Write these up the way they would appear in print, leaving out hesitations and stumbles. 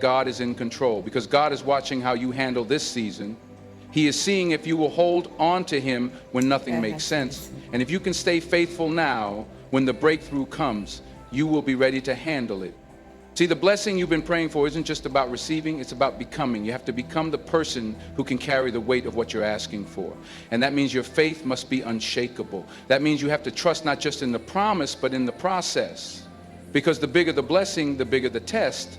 God is in control, because God is watching how you handle this season. He is seeing if you will hold on to him when nothing makes sense. And if you can stay faithful now, when the breakthrough comes, you will be ready to handle it. See, the blessing you've been praying for isn't just about receiving, it's about becoming. You have to become the person who can carry the weight of what you're asking for. And that means your faith must be unshakable. That means you have to trust not just in the promise, but in the process. Because the bigger the blessing, the bigger the test.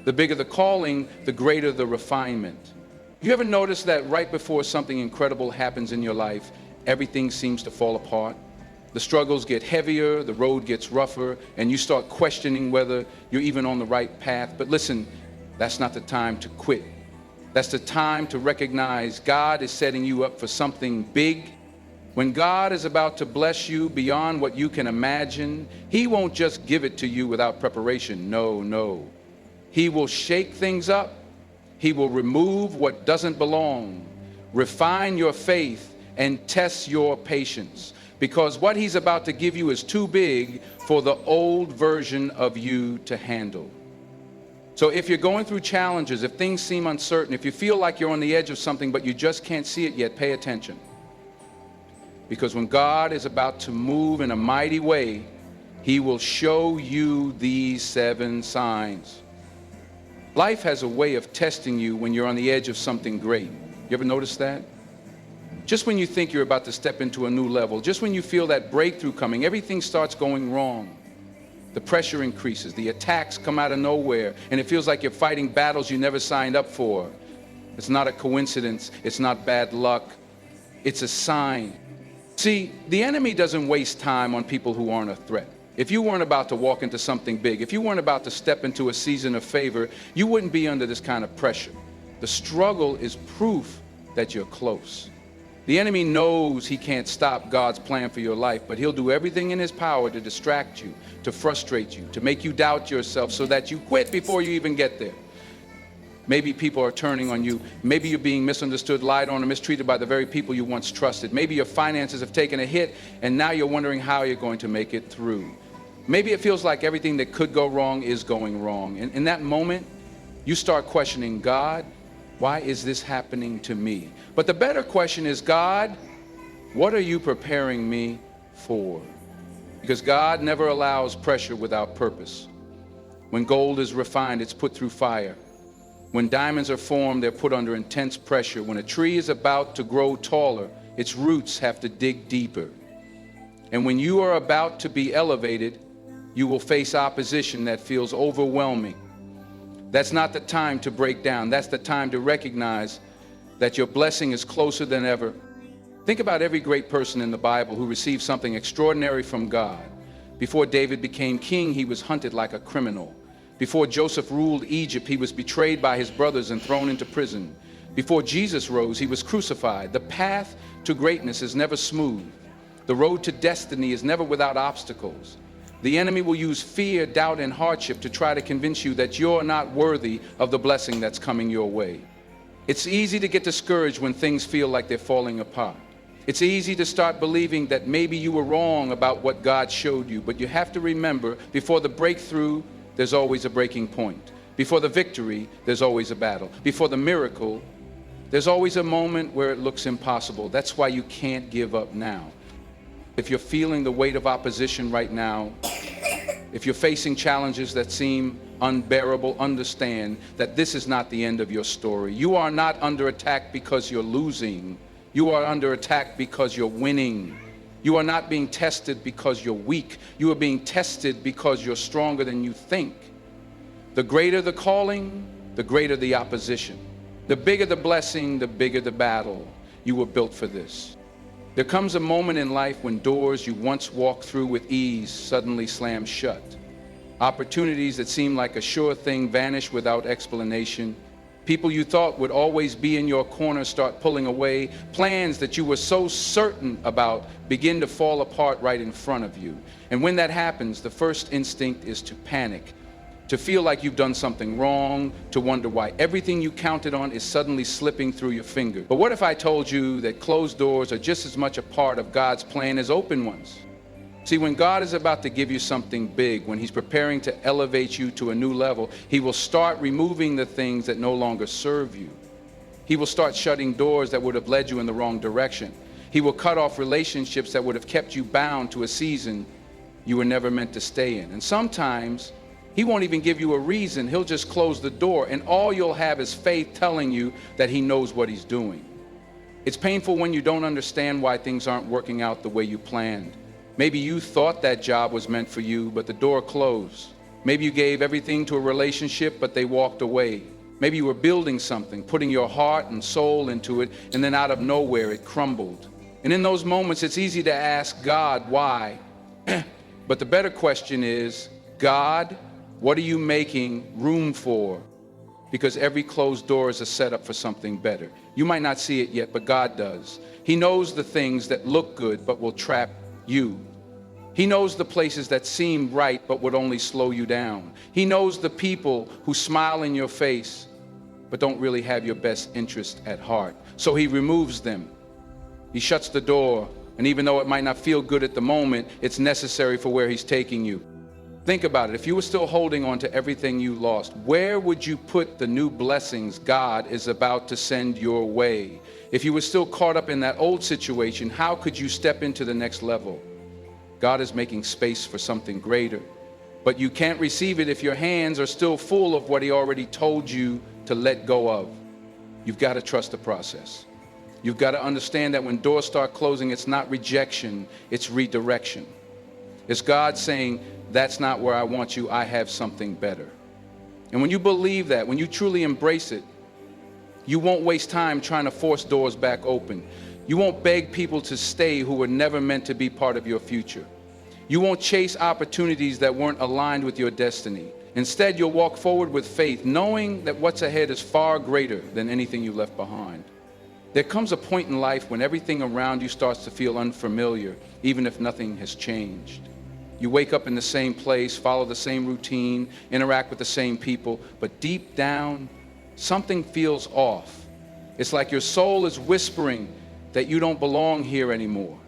The bigger the calling, the greater the refinement. You ever notice that right before something incredible happens in your life, everything seems to fall apart? The struggles get heavier, the road gets rougher, and you start questioning whether you're even on the right path. But listen, that's not the time to quit. That's the time to recognize God is setting you up for something big. When God is about to bless you beyond what you can imagine, he won't just give it to you without preparation. No. He will shake things up. He will remove what doesn't belong, refine your faith, and test your patience. Because what he's about to give you is too big for the old version of you to handle. So if you're going through challenges, if things seem uncertain, if you feel like you're on the edge of something but you just can't see it yet, pay attention. Because when God is about to move in a mighty way, he will show you these 7 signs. Life has a way of testing you when you're on the edge of something great. You ever notice that? Just when you think you're about to step into a new level, just when you feel that breakthrough coming, everything starts going wrong. The pressure increases, the attacks come out of nowhere, and it feels like you're fighting battles you never signed up for. It's not a coincidence, it's not bad luck, it's a sign. See, the enemy doesn't waste time on people who aren't a threat. If you weren't about to walk into something big, if you weren't about to step into a season of favor, you wouldn't be under this kind of pressure. The struggle is proof that you're close. The enemy knows he can't stop God's plan for your life, but he'll do everything in his power to distract you, to frustrate you, to make you doubt yourself so that you quit before you even get there. Maybe people are turning on you. Maybe you're being misunderstood, lied on, or mistreated by the very people you once trusted. Maybe your finances have taken a hit, and now you're wondering how you're going to make it through. Maybe it feels like everything that could go wrong is going wrong. And in that moment, you start questioning, God, why is this happening to me? But the better question is, God, what are you preparing me for? Because God never allows pressure without purpose. When gold is refined, it's put through fire. When diamonds are formed, they're put under intense pressure. When a tree is about to grow taller, its roots have to dig deeper. And when you are about to be elevated, you will face opposition that feels overwhelming. That's not the time to break down. That's the time to recognize that your blessing is closer than ever. Think about every great person in the Bible who received something extraordinary from God. Before David became king, he was hunted like a criminal. Before Joseph ruled Egypt, he was betrayed by his brothers and thrown into prison. Before Jesus rose, he was crucified. The path to greatness is never smooth. The road to destiny is never without obstacles. The enemy will use fear, doubt, and hardship to try to convince you that you're not worthy of the blessing that's coming your way. It's easy to get discouraged when things feel like they're falling apart. It's easy to start believing that maybe you were wrong about what God showed you, but you have to remember, before the breakthrough, there's always a breaking point. Before the victory, there's always a battle. Before the miracle, there's always a moment where it looks impossible. That's why you can't give up now. If you're feeling the weight of opposition right now, if you're facing challenges that seem unbearable, understand that this is not the end of your story. You are not under attack because you're losing. You are under attack because you're winning. You are not being tested because you're weak. You are being tested because you're stronger than you think. The greater the calling, the greater the opposition. The bigger the blessing, the bigger the battle. You were built for this. There comes a moment in life when doors you once walked through with ease suddenly slam shut. Opportunities that seem like a sure thing vanish without explanation. People you thought would always be in your corner start pulling away. Plans that you were so certain about begin to fall apart right in front of you. And when that happens, the first instinct is to panic, to feel like you've done something wrong, to wonder why everything you counted on is suddenly slipping through your fingers. But what if I told you that closed doors are just as much a part of God's plan as open ones? See, when God is about to give you something big, when he's preparing to elevate you to a new level, he will start removing the things that no longer serve you. He will start shutting doors that would have led you in the wrong direction. He will cut off relationships that would have kept you bound to a season you were never meant to stay in. And sometimes he won't even give you a reason. He'll just close the door, and all you'll have is faith telling you that he knows what he's doing. It's painful when you don't understand why things aren't working out the way you planned. Maybe you thought that job was meant for you, but the door closed. Maybe you gave everything to a relationship, but they walked away. Maybe you were building something, putting your heart and soul into it, and then out of nowhere it crumbled. And in those moments, it's easy to ask God, why? But the better question is, God, what are you making room for? Because every closed door is a setup for something better. You might not see it yet, but God does. He knows the things that look good but will trap you. He knows the places that seem right but would only slow you down. He knows the people who smile in your face but don't really have your best interest at heart. So he removes them. He shuts the door, and even though it might not feel good at the moment, it's necessary for where he's taking you. Think about it. If you were still holding on to everything you lost, where would you put the new blessings God is about to send your way? If you were still caught up in that old situation, how could you step into the next level? God is making space for something greater, but you can't receive it if your hands are still full of what he already told you to let go of. You've got to trust the process. You've got to understand that when doors start closing, it's not rejection, it's redirection. It's God saying, that's not where I want you, I have something better. And when you believe that, when you truly embrace it, you won't waste time trying to force doors back open. You won't beg people to stay who were never meant to be part of your future. You won't chase opportunities that weren't aligned with your destiny. Instead, you'll walk forward with faith, knowing that what's ahead is far greater than anything you left behind. There comes a point in life when everything around you starts to feel unfamiliar, even if nothing has changed. You wake up in the same place, follow the same routine, interact with the same people, but deep down, something feels off. It's like your soul is whispering that you don't belong here anymore.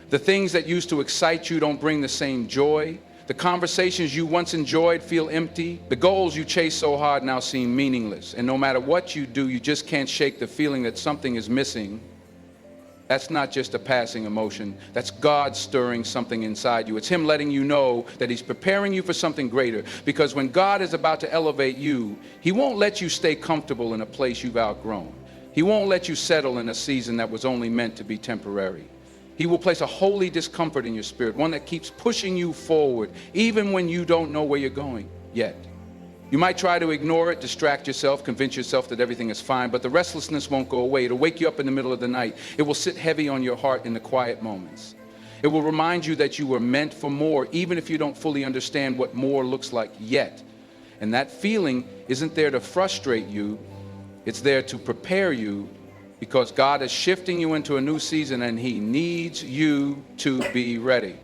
The things that used to excite you don't bring the same joy. The conversations you once enjoyed feel empty. The goals you chase so hard now seem meaningless. And no matter what you do, you just can't shake the feeling that something is missing. That's not just a passing emotion. That's God stirring something inside you. It's him letting you know that he's preparing you for something greater. Because when God is about to elevate you, he won't let you stay comfortable in a place you've outgrown. He won't let you settle in a season that was only meant to be temporary. He will place a holy discomfort in your spirit, one that keeps pushing you forward, even when you don't know where you're going yet. You might try to ignore it, distract yourself, convince yourself that everything is fine, but the restlessness won't go away. It'll wake you up in the middle of the night. It will sit heavy on your heart in the quiet moments. It will remind you that you were meant for more, even if you don't fully understand what more looks like yet. And that feeling isn't there to frustrate you. It's there to prepare you, because God is shifting you into a new season and he needs you to be ready.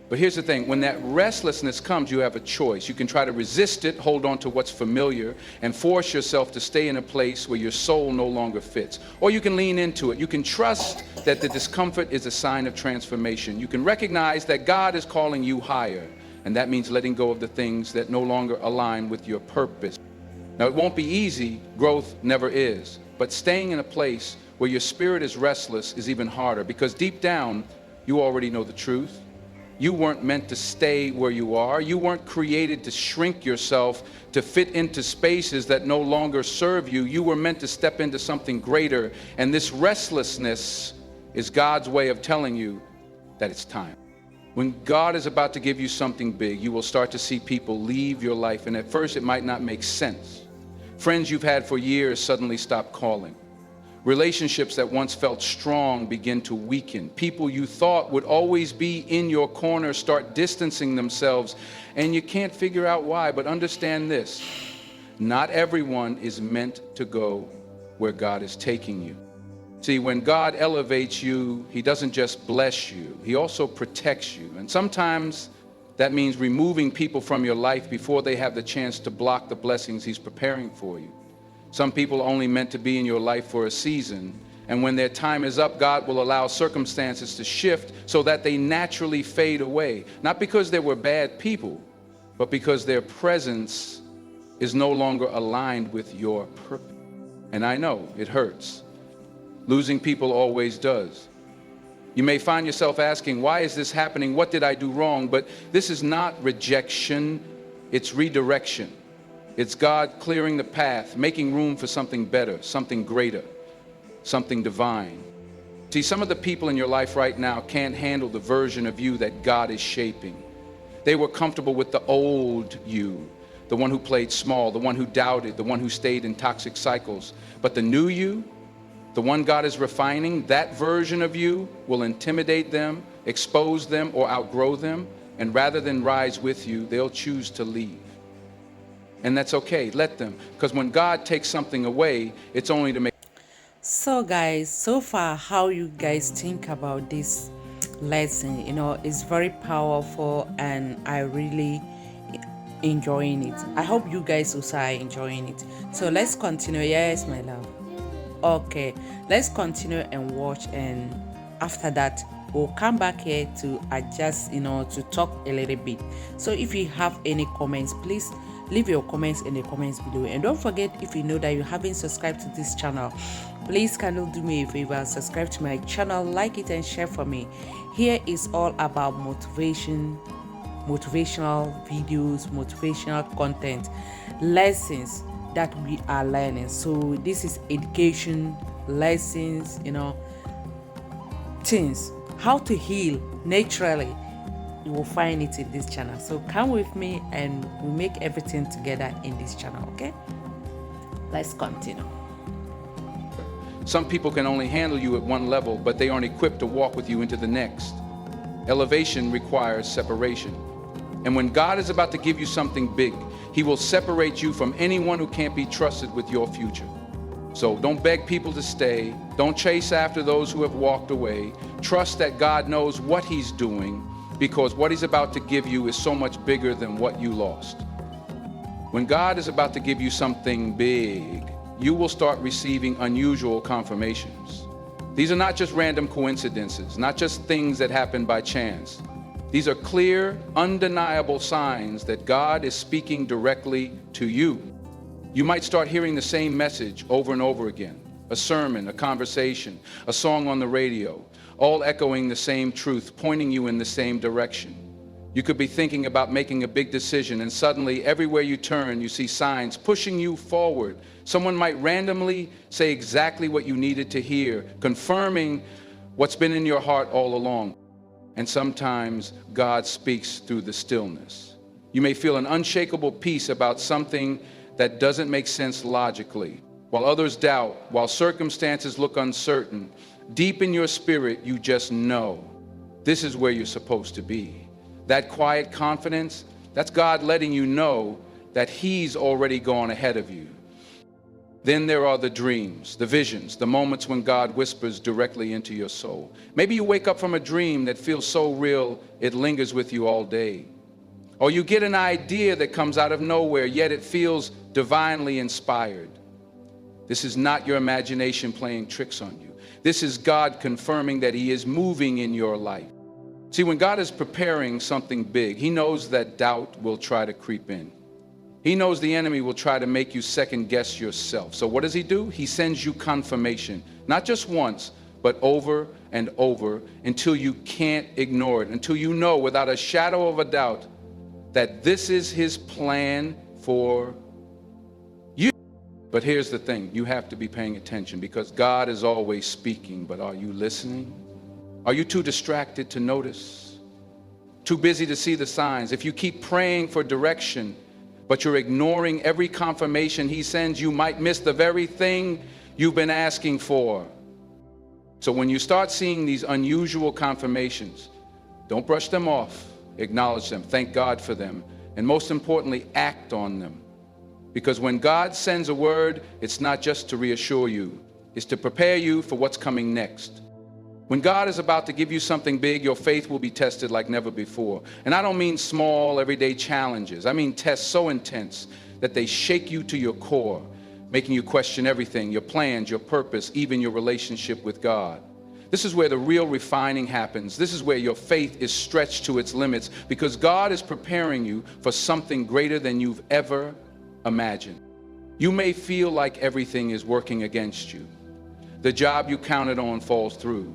But here's the thing, when that restlessness comes, you have a choice. You can try to resist it, hold on to what's familiar, and force yourself to stay in a place where your soul no longer fits. Or you can lean into it. You can trust that the discomfort is a sign of transformation. You can recognize that God is calling you higher, and that means letting go of the things that no longer align with your purpose. Now, it won't be easy. Growth never is. But staying in a place where your spirit is restless is even harder, because deep down, you already know the truth. You weren't meant to stay where you are. You weren't created to shrink yourself to fit into spaces that no longer serve you. You were meant to step into something greater. And this restlessness is God's way of telling you that it's time. When God is about to give you something big, you will start to see people leave your life. And at first, it might not make sense. Friends you've had for years suddenly stop calling. Relationships that once felt strong begin to weaken. People you thought would always be in your corner start distancing themselves, and you can't figure out why. But understand this, not everyone is meant to go where God is taking you. See, when God elevates you, he doesn't just bless you, he also protects you. And sometimes that means removing people from your life before they have the chance to block the blessings he's preparing for you. Some people are only meant to be in your life for a season, And when their time is up, God will allow circumstances to shift so that they naturally fade away. Not because they were bad people, but because their presence is no longer aligned with your purpose. And I know it hurts. Losing people always does. You may find yourself asking, why is this happening? What did I do wrong? But this is not rejection, it's redirection. It's God clearing the path, making room for something better, something greater, something divine. See, some of the people in your life right now can't handle the version of you that God is shaping. They were comfortable with the old you, the one who played small, the one who doubted, the one who stayed in toxic cycles. But the new you, the one God is refining, that version of you will intimidate them, expose them, or outgrow them. And rather than rise with you, they'll choose to leave. And that's okay, let them. Because when God takes something away, it's only to make. So guys, so far how you guys think about this lesson, it's very powerful and I really enjoying it. I hope you guys also are enjoying it. So let's continue. Yes, my love. Okay, let's continue and watch, and after that we'll come back here to adjust, to talk a little bit. So if you have any comments, please leave your comments in the comments below, and don't forget, if you know that you haven't subscribed to this channel, please can you do me a favor, subscribe to my channel, like it and share for me. Here is all about motivational videos, motivational content, lessons that we are learning. So this is education, lessons, things, how to heal naturally. You will find it in this channel. So come with me and we'll make everything together in this channel, okay? Let's continue. Some people can only handle you at one level, but they aren't equipped to walk with you into the next. Elevation requires separation. And when God is about to give you something big, He will separate you from anyone who can't be trusted with your future. So don't beg people to stay. Don't chase after those who have walked away. Trust that God knows what He's doing, because what He's about to give you is so much bigger than what you lost. When God is about to give you something big, you will start receiving unusual confirmations. These are not just random coincidences, not just things that happen by chance. These are clear, undeniable signs that God is speaking directly to you. You might start hearing the same message over and over again, a sermon, a conversation, a song on the radio, all echoing the same truth, pointing you in the same direction. You could be thinking about making a big decision, and suddenly everywhere you turn, you see signs pushing you forward. Someone might randomly say exactly what you needed to hear, confirming what's been in your heart all along. And sometimes God speaks through the stillness. You may feel an unshakable peace about something that doesn't make sense logically. While others doubt, while circumstances look uncertain, deep in your spirit, you just know this is where you're supposed to be. That quiet confidence, that's God letting you know that He's already gone ahead of you. Then there are the dreams, the visions, the moments when God whispers directly into your soul. Maybe you wake up from a dream that feels so real, it lingers with you all day. Or you get an idea that comes out of nowhere, yet it feels divinely inspired. This is not your imagination playing tricks on you. This is God confirming that He is moving in your life. See, when God is preparing something big, He knows that doubt will try to creep in. He knows the enemy will try to make you second guess yourself. So what does He do? He sends you confirmation, not just once, but over and over, until you can't ignore it, until you know without a shadow of a doubt that this is His plan for you. But here's the thing, you have to be paying attention, because God is always speaking, but are you listening? Are you too distracted to notice? Too busy to see the signs? If you keep praying for direction, but you're ignoring every confirmation He sends, you might miss the very thing you've been asking for. So when you start seeing these unusual confirmations, don't brush them off. Acknowledge them, thank God for them, and most importantly, act on them. Because when God sends a word, it's not just to reassure you, it's to prepare you for what's coming next. When God is about to give you something big, your faith will be tested like never before. And I don't mean small, everyday challenges. I mean tests so intense that they shake you to your core. making you question everything, your plans, your purpose, even your relationship with God. This is where the real refining happens. This is where your faith is stretched to its limits, because God is preparing you for something greater than you've ever imagined. You may feel like everything is working against you. The job you counted on falls through.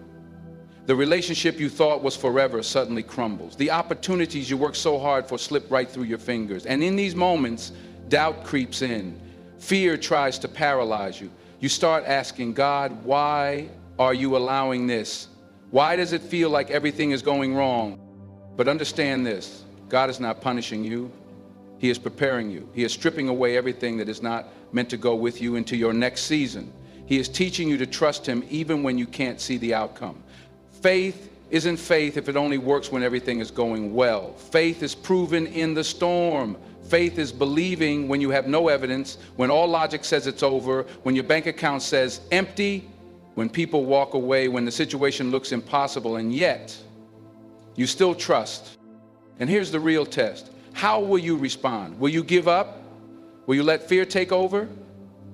The relationship you thought was forever suddenly crumbles. The opportunities you worked so hard for slip right through your fingers. And in these moments, doubt creeps in. Fear tries to paralyze you. You start asking, God, why are you allowing this? Why does it feel like everything is going wrong? But understand this, God is not punishing you. He is preparing you. He is stripping away everything that is not meant to go with you into your next season. He is teaching you to trust him even when you can't see the outcome. Faith isn't faith if it only works when everything is going well. Faith is proven in the storm. Faith is believing when you have no evidence, when all logic says it's over, when your bank account says empty, when people walk away, when the situation looks impossible, and yet you still trust. And here's the real test. How will you respond? Will you give up? Will you let fear take over?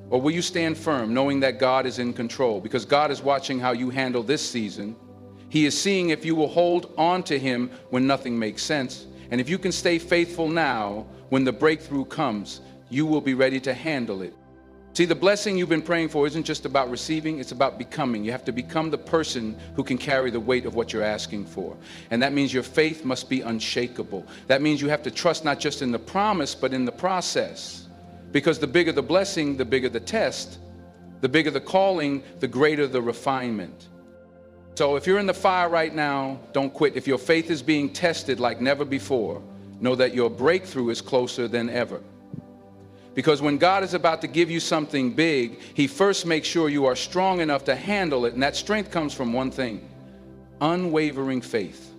Or will you stand firm knowing that God is in control? Because God is watching how you handle this season. He is seeing if you will hold on to him when nothing makes sense. And if you can stay faithful now, when the breakthrough comes, you will be ready to handle it. See, the blessing you've been praying for isn't just about receiving, it's about becoming. You have to become the person who can carry the weight of what you're asking for. And that means your faith must be unshakable. That means you have to trust not just in the promise, but in the process. Because the bigger the blessing, the bigger the test. The bigger the calling, the greater the refinement. So if you're in the fire right now, don't quit. If your faith is being tested like never before, know that your breakthrough is closer than ever. Because when God is about to give you something big, he first makes sure you are strong enough to handle it. And that strength comes from one thing: unwavering faith.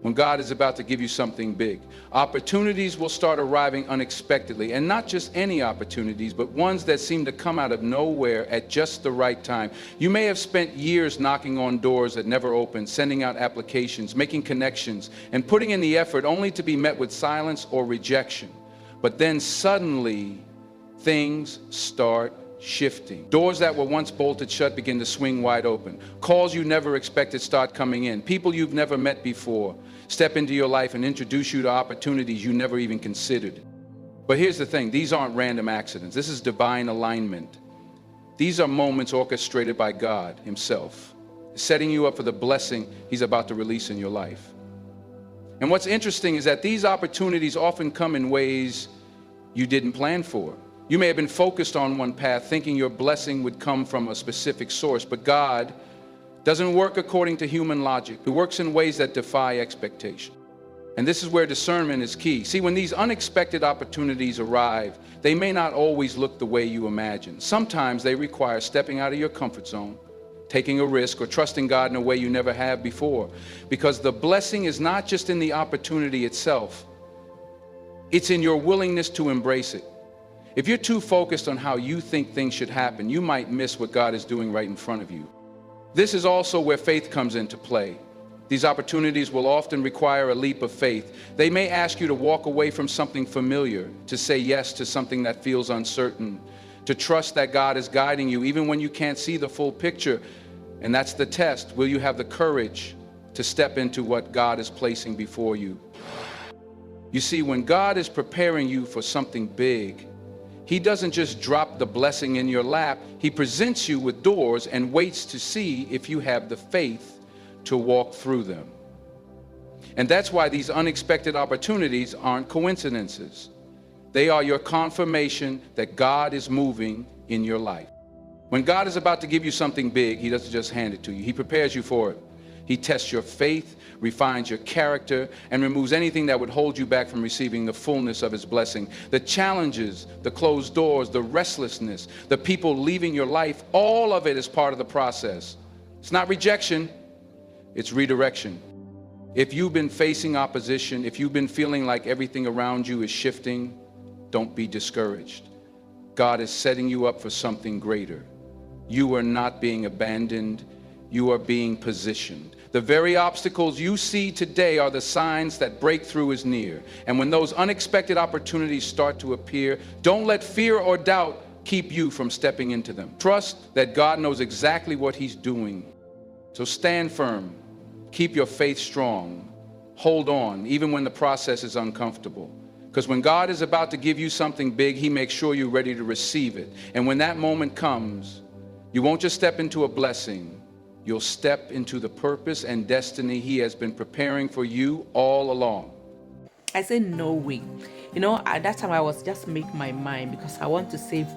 When God is about to give you something big, opportunities will start arriving unexpectedly. And not just any opportunities, but ones that seem to come out of nowhere at just the right time. You may have spent years knocking on doors that never opened, sending out applications, making connections, and putting in the effort only to be met with silence or rejection. But then suddenly, things start shifting. Doors that were once bolted shut begin to swing wide open. Calls you never expected start coming in. People you've never met before step into your life and introduce you to opportunities you never even considered. But here's the thing, these aren't random accidents. This is divine alignment. These are moments orchestrated by God himself, setting you up for the blessing he's about to release in your life. And what's interesting is that these opportunities often come in ways you didn't plan for. You may have been focused on one path, thinking your blessing would come from a specific source, but God doesn't work according to human logic. He works in ways that defy expectation. And this is where discernment is key. See, when these unexpected opportunities arrive, they may not always look the way you imagine. Sometimes they require stepping out of your comfort zone, taking a risk, or trusting God in a way you never have before. Because the blessing is not just in the opportunity itself, it's in your willingness to embrace it. If you're too focused on how you think things should happen, you might miss what God is doing right in front of you. This is also where faith comes into play. These opportunities will often require a leap of faith. They may ask you to walk away from something familiar, to say yes to something that feels uncertain, to trust that God is guiding you even when you can't see the full picture. And that's the test. Will you have the courage to step into what God is placing before you? You see, when God is preparing you for something big, he doesn't just drop the blessing in your lap. He presents you with doors and waits to see if you have the faith to walk through them. And that's why these unexpected opportunities aren't coincidences. They are your confirmation that God is moving in your life. When God is about to give you something big, he doesn't just hand it to you. He prepares you for it. He tests your faith, refines your character, and removes anything that would hold you back from receiving the fullness of his blessing. The challenges, the closed doors, the restlessness, the people leaving your life, all of it is part of the process. It's not rejection, it's redirection. If you've been facing opposition, if you've been feeling like everything around you is shifting, don't be discouraged. God is setting you up for something greater. You are not being abandoned, you are being positioned. The very obstacles you see today are the signs that breakthrough is near. And when those unexpected opportunities start to appear, don't let fear or doubt keep you from stepping into them. Trust that God knows exactly what He's doing. So stand firm, keep your faith strong, hold on, even when the process is uncomfortable. Because when God is about to give you something big, He makes sure you're ready to receive it. And when that moment comes, you won't just step into a blessing, you'll step into the purpose and destiny He has been preparing for you all along. I said, no way. At that time I was just making my mind because I want to save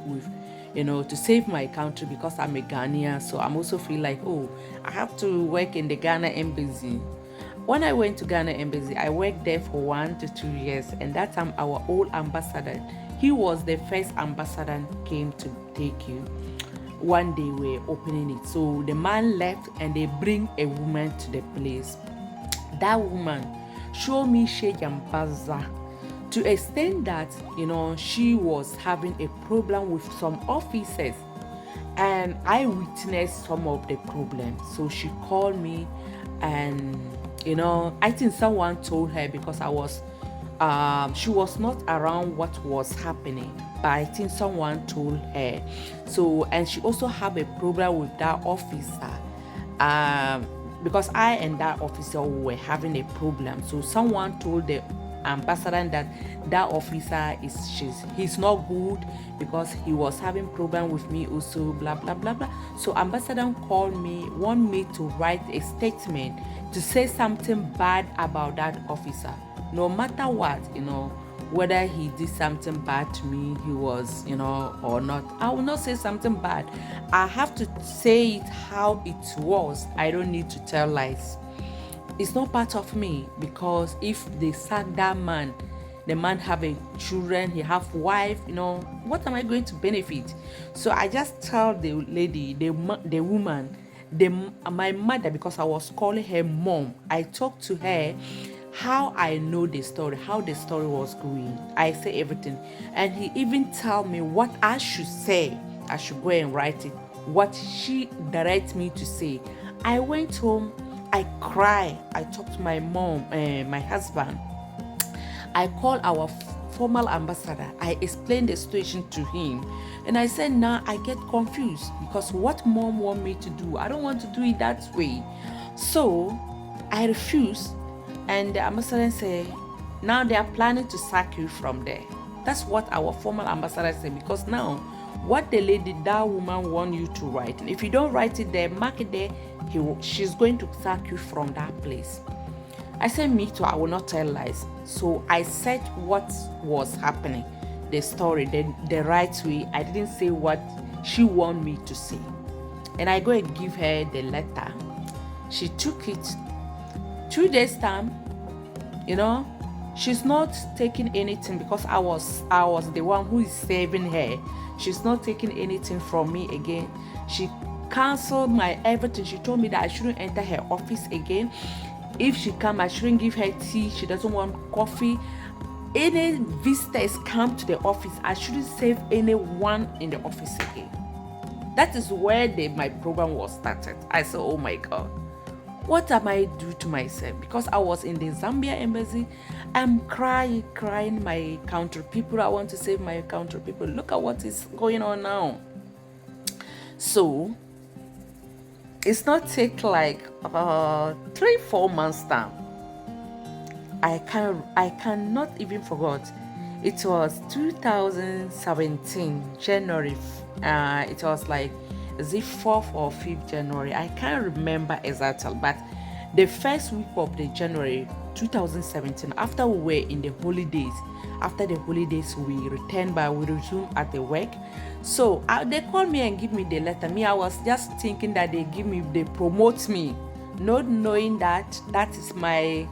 to save my country because I'm a Ghanaian. So I'm also feel like, oh, I have to work in the Ghana embassy. When I went to Ghana embassy, I worked there for 1 to 2 years. And that time our old ambassador, he was the first ambassador came to take you. One day we're opening it. So the man left and they bring a woman to the place. That woman showed me Shejambaza to the extent that, she was having a problem with some officers. And I witnessed some of the problems. So she called me and, I think someone told her because she was not around what was happening, but I think someone told her. So, and she also have a problem with that officer. Because I and that officer were having a problem. So someone told the ambassador that officer he's not good because he was having problem with me also, blah blah blah blah. So ambassador called me, want me to write a statement to say something bad about that officer. No matter what, whether he did something bad to me, he was, or not, I will not say something bad. I have to say it how it was. I don't need to tell lies. It's not part of me, because if they sack that man, the man have a children, he have wife, what am I going to benefit? So I just tell the lady, the woman, my mother, because I was calling her mom. I talked to her how I know the story, how the story was going. I say everything. And he even tell me what I should say. I should go and write it. What she directs me to say. I went home, I cried. I talked to my mom and my husband. I called our former ambassador. I explained the situation to him. And I said, now I get confused because what mom want me to do, I don't want to do it that way. So I refused. And the ambassador said, now they are planning to sack you from there. That's what our former ambassador said, because now what the lady, that woman want you to write, if you don't write it there, mark it there, she's going to sack you from that place. I said, me too, I will not tell lies. So I said what was happening, the story, the right way. I didn't say what she want me to say. And I go and give her the letter. She took it. 2 days time, she's not taking anything because I was the one who is saving her. She's not taking anything from me again. She canceled my everything. She told me that I shouldn't enter her office again. If she come, I shouldn't give her tea. She doesn't want coffee. Any visitors come to the office, I shouldn't save anyone in the office again. That is where my program was started. I said, oh my God, what am I do to myself? Because I was in the Zambia embassy. I'm crying my country people. I want to save my country people. Look at what is going on now. So it's not take like 3-4 months time. I cannot even forget. It was 2017 January. It was like the 4th or 5th January. I can't remember exactly, but the first week of the January 2017, after we were in the holidays, we returned back, we resumed at the work. So they called me and give me the letter. I was just thinking that they promote me, not knowing that is my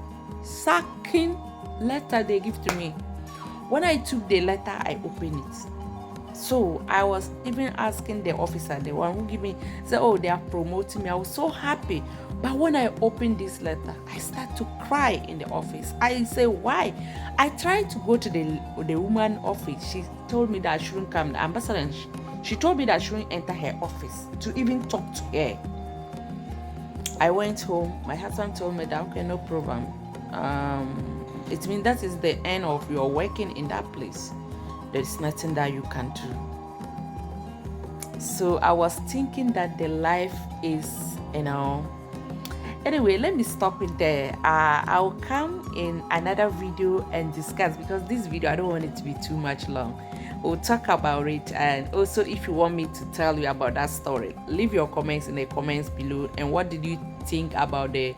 sacking letter they give to me. When I took the letter, I opened it. So I was even asking the officer, the one who gave me, said, oh, they are promoting me. I was so happy. But when I opened this letter, I started to cry in the office. I said, why? I tried to go to the woman office. She told me that I shouldn't come. The ambassador, she told me that I shouldn't enter her office to even talk to her. I went home. My husband told me that, okay, no problem. It means that is the end of your working in that place. There is nothing that you can do. So I was thinking that the life is, you know, anyway, let me stop it there. I'll come in another video and discuss, because this video, I don't want it to be too much long. We'll talk about it. And also, if you want me to tell you about that story, leave your comments in the comments below. And what did you think about the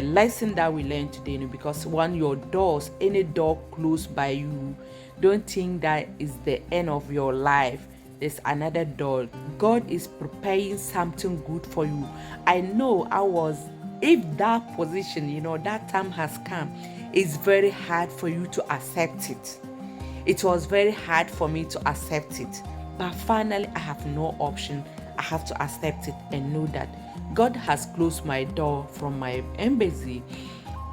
lesson that we learned today? Because when your doors, any door closed by you, don't think that is the end of your life. There's another door. God is preparing something good for you. I know if that position, that time has come, it's very hard for you to accept it. It was very hard for me to accept it. But finally, I have no option. I have to accept it and know that God has closed my door from my embassy.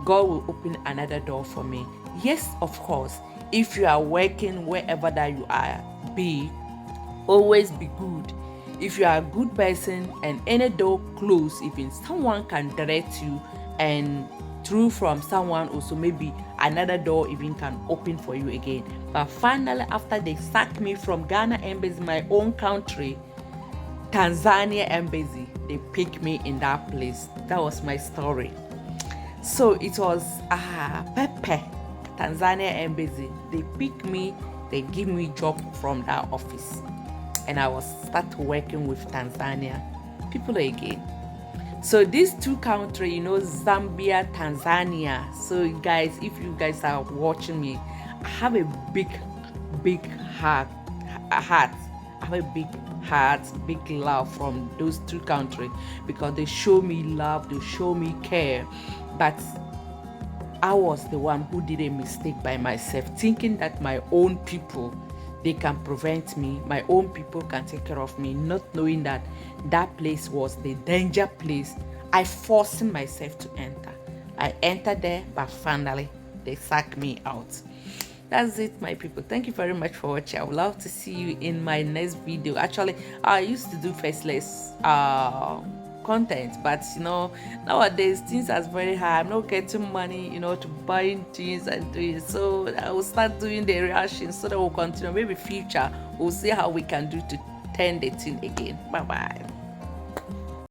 God will open another door for me. Yes, of course, if you are working wherever that you are, always be good. If you are a good person and any door closed, even someone can direct you, and through from someone also, maybe another door even can open for you again. But finally, after they sacked me from Ghana embassy, my own country, Tanzania embassy, they picked me in that place. That was my story. So it was Pepe, Tanzania embassy. They picked me, they give me job from that office, and I was start working with Tanzania people again. So these two countries, Zambia, Tanzania. So guys, if you guys are watching me, I have a big heart. I have a big heart, big love from those two countries, because they show me love, they show me care. But I was the one who did a mistake by myself, thinking that my own people, they can prevent me, my own people can take care of me, not knowing that that place was the danger place. I forced myself to enter. I entered there, but finally they sacked me out. That's it, my people. Thank you very much for watching. I would love to see you in my next video. Actually, I used to do faceless content, but nowadays things are very hard. I'm not getting money to buy things and doing, so I will start doing the reaction, so that we'll continue. Maybe future we'll see how we can do to turn the thing again. Bye bye.